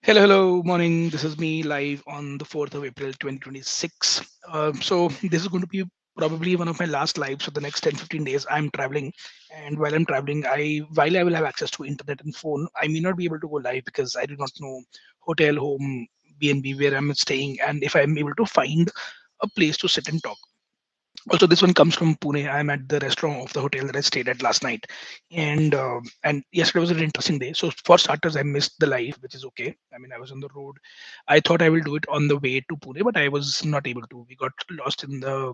Hello, morning. This is me live on the 4th of April 2026. So, this is going to be probably one of my last lives for the next 10 15 days. I'm traveling, and while I'm traveling, while I will have access to internet and phone, I may not be able to go live because I do not know hotel, home, BNB where I'm staying, and if I'm able to find a place to sit and talk. Also, this one comes from Pune. I'm at the restaurant of the hotel that I stayed at last night, and yesterday was an interesting day. So for starters, I missed the live, which is okay. I mean, I was on the road. I thought I will do it on the way to Pune, but I was not able to. We got lost in the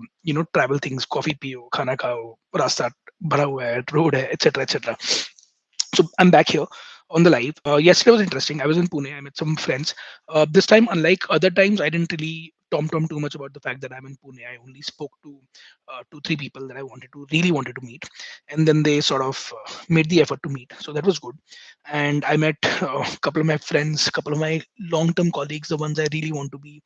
travel things, coffee pio, khana khao, rasta bhara hua hai, road hai, etc. etc. So I'm back here on the live. Yesterday was interesting. I was in Pune. I met some friends. This time, unlike other times, I didn't really tom too much about the fact that I'm in Pune. I only spoke to two, three people that I really wanted to meet, and then they sort of made the effort to meet. So that was good. And I met a couple of my friends, a couple of my long-term colleagues, the ones I really want to be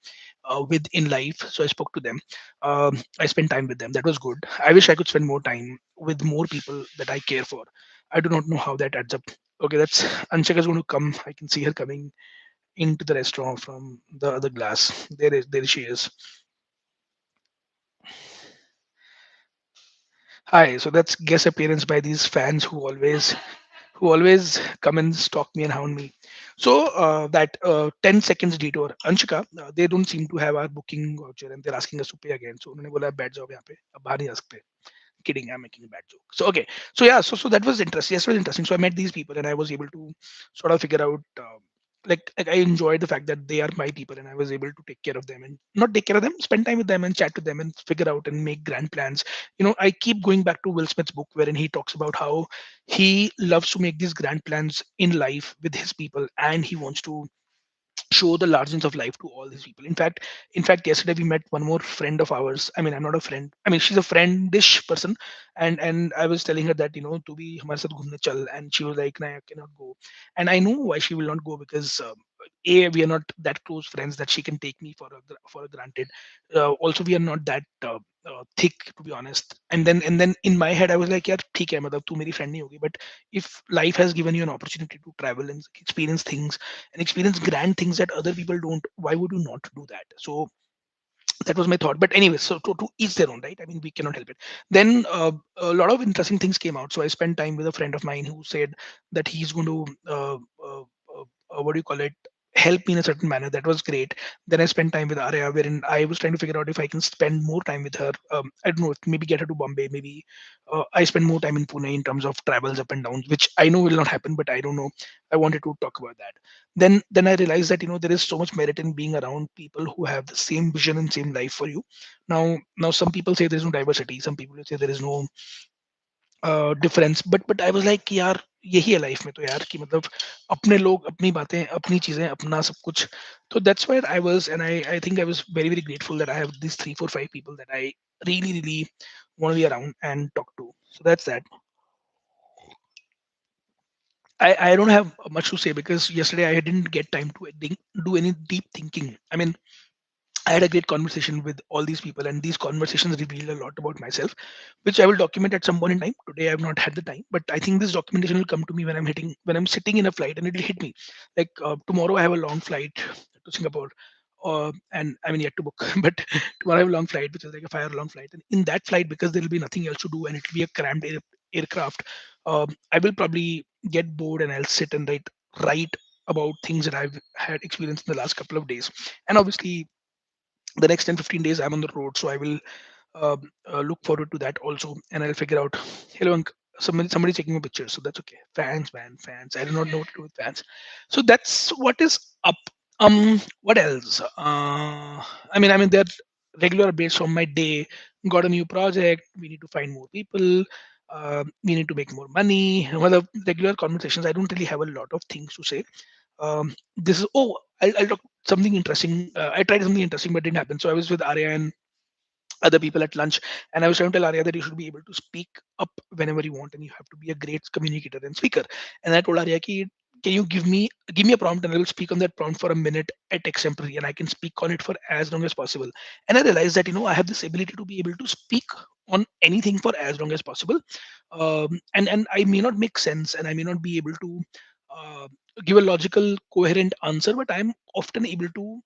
with in life. So I spoke to them. I spent time with them. That was good. I wish I could spend more time with more people that I care for. I do not know how that adds up. Okay, that's Anshika is going to come. I can see her coming into the restaurant from the other glass. There she is. Hi. So that's guest appearance by these fans who always come and stalk me and hound me. So that 10 seconds detour, Anshika, they don't seem to have our booking voucher and they're asking us to pay again. So उन्होंने बोला बैठ जाओ यहाँ पे अब बाहर नहीं आ सकते. Kidding, I'm making a bad joke. So okay, so yeah, so that was interesting. Yes, it was interesting. So I met these people and I was able to sort of figure out like I enjoyed the fact that they are my people and I was able to take care of them and not take care of them, spend time with them and chat with them and figure out and make grand plans. I keep going back to Will Smith's book wherein he talks about how he loves to make these grand plans in life with his people and he wants to show the largesse of life to all these people. In fact, yesterday we met one more friend of ours. I mean, I'm not a friend. I mean, she's a friendish person, and I was telling her that to be hamare sath ghumne chal, and she was like, "No, I cannot go." And I know why she will not go because we are not that close friends that she can take me for a granted. Also, we are not that thick, to be honest. And then in my head, I was like, "Yeah, ठीक है, मतलब तू मेरी friend नहीं होगी." But if life has given you an opportunity to travel and experience things and experience grand things that other people don't, why would you not do that? So that was my thought. But anyway, so to each their own, right? I mean, we cannot help it. Then a lot of interesting things came out. So I spent time with a friend of mine who said that he's going to what do you call it, help me in a certain manner. That was great. Then I spent time with Arya, wherein I was trying to figure out if I can spend more time with her. I don't know, maybe get her to Bombay. Maybe I spend more time in Pune in terms of travels up and downs, which I know will not happen, but I don't know. I wanted to talk about that. Then I realized that there is so much merit in being around people who have the same vision and same life for you. Now some people say there is no diversity, some people say there is no difference, but I was like कि यार यही है life में तो यार कि मतलब अपने लोग, अपनी बातें, अपनी चीजें, अपना सब कुछ. तो that's where I was, and I think I was very very grateful that I have this 3 4 5 people that I really want to be around and talk to. So that's that. I don't have much to say because yesterday I didn't get time to do any deep thinking. I mean, I had a great conversation with all these people, and these conversations reveal a lot about myself, which I will document at some point in time. Today, I've not had the time, but I think this documentation will come to me when I'm sitting in a flight, and it'll hit me. Like tomorrow, I have a long flight to Singapore, and I mean yet to book, but tomorrow I have a long flight, which is like a 5 hour long flight. And in that flight, because there will be nothing else to do, and it will be a crammed aircraft, I will probably get bored, and I'll sit and write about things that I've had experienced in the last couple of days. And obviously the next 10 15 days I'm on the road, so I will look forward to that also, and I'll figure out. Hello, somebody taking a picture, so that's okay. Fans, man, fans. I do not know what to do with fans. So that's what is up. What else? I mean there are regular updates from my day. Got a new project, we need to find more people, we need to make more money. Well, the regular conversations, I don't really have a lot of things to say. This is, oh, I'll talk something interesting. I tried something interesting but didn't happen. So I was with Arya and other people at lunch, and I was trying to tell Arya that you should be able to speak up whenever you want and you have to be a great communicator and speaker. And I told Arya ki, can you give me a prompt and I will speak on that prompt for a minute at extemporary and I can speak on it for as long as possible. And I realized that I have this ability to be able to speak on anything for as long as possible. And I may not make sense and I may not be able to uh, give a logical, coherent answer, but I'm often able to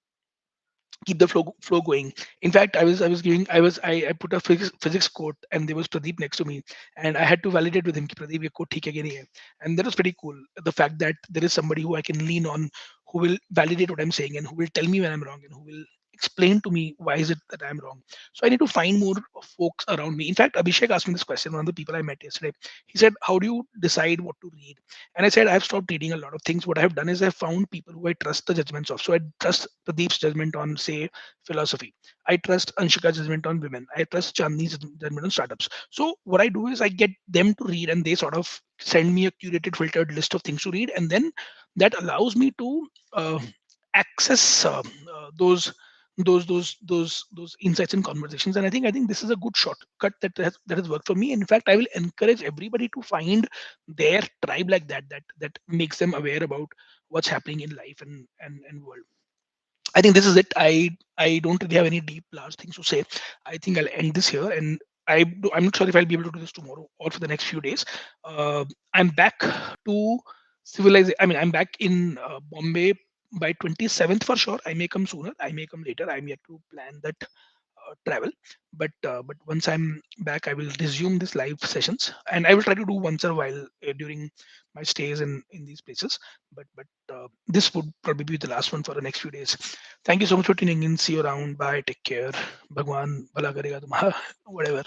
keep the flow going. In fact, I was giving I put a physics quote, and there was Pradeep next to me, and I had to validate with him कि Pradeep ये quote ठीक है कि नहीं है. And that was pretty cool. The fact that there is somebody who I can lean on, who will validate what I'm saying and who will tell me when I'm wrong and who will explain to me why is it that I'm wrong. So I need to find more folks around me. In fact, Abhishek asked me this question. One of the people I met yesterday, he said, "How do you decide what to read?" And I said, I've stopped reading a lot of things. What I've done is I've found people who I trust the judgments of. So I trust Pradeep's judgment on, say, philosophy. I trust Anshika's judgment on women. I trust Chandni's judgment on startups. So what I do is I get them to read, and they sort of send me a curated, filtered list of things to read. And then that allows me to access those insights and conversations. And I think this is a good shortcut that has worked for me. In fact, I will encourage everybody to find their tribe like that makes them aware about what's happening in life and world. I think this is it. I don't really have any deep large things to say. I think I'll end this here, and I'm not sure if I'll be able to do this tomorrow or for the next few days. I'm back to civilization. I mean, I'm back in Bombay by 27th for sure. I may come sooner. I may come later. I'm yet to plan that travel. But once I'm back, I will resume these live sessions, and I will try to do once in a while during my stays in these places. But this would probably be the last one for the next few days. Thank you so much for tuning in. See you around. Bye. Take care. Bhagwan bhala karega tumhara. Whatever.